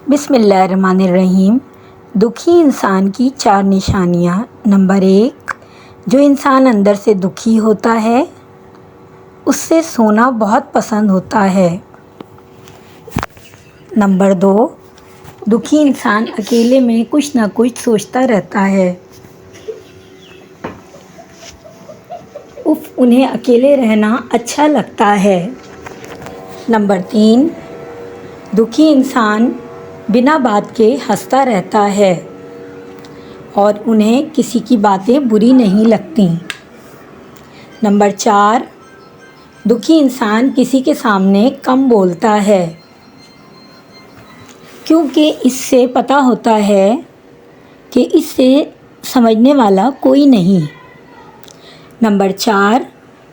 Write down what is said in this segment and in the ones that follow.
بسم اللہ الرحمن الرحیم۔ دکھی انسان کی 4 نشانیاں۔ نمبر 1، جو انسان اندر سے دکھی ہوتا ہے اس سے سونا بہت پسند ہوتا ہے۔ نمبر 2، دکھی انسان اکیلے میں کچھ نہ کچھ سوچتا رہتا ہے۔ انہیں اکیلے رہنا اچھا لگتا ہے۔ نمبر 3، دکھی انسان بنا بات کے ہنستا رہتا ہے اور انہیں کسی کی باتیں بری نہیں لگتیں۔ نمبر 4، دکھی انسان کسی کے سامنے کم بولتا ہے کیونکہ اس سے پتہ ہوتا ہے کہ اس سے سمجھنے والا کوئی نہیں۔ نمبر 4،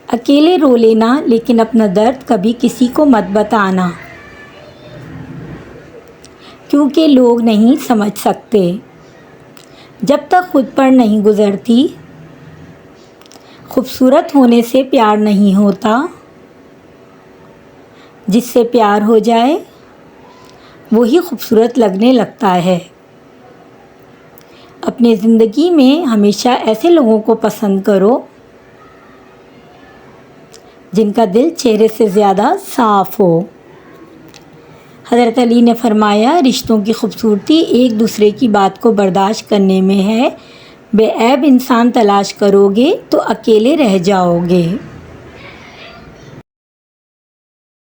اکیلے رو لینا لیکن اپنا درد کبھی کسی کو مت بتانا کیونکہ لوگ نہیں سمجھ سکتے۔ جب تک خود پر نہیں گزرتی، خوبصورت ہونے سے پیار نہیں ہوتا، جس سے پیار ہو جائے وہی خوبصورت لگنے لگتا ہے۔ اپنی زندگی میں ہمیشہ ایسے لوگوں کو پسند کرو جن کا دل چہرے سے زیادہ صاف ہو۔ حضرت علی نے فرمایا، رشتوں کی خوبصورتی ایک دوسرے کی بات کو برداشت کرنے میں ہے۔ بے عیب انسان تلاش کرو گے تو اکیلے رہ جاؤ گے۔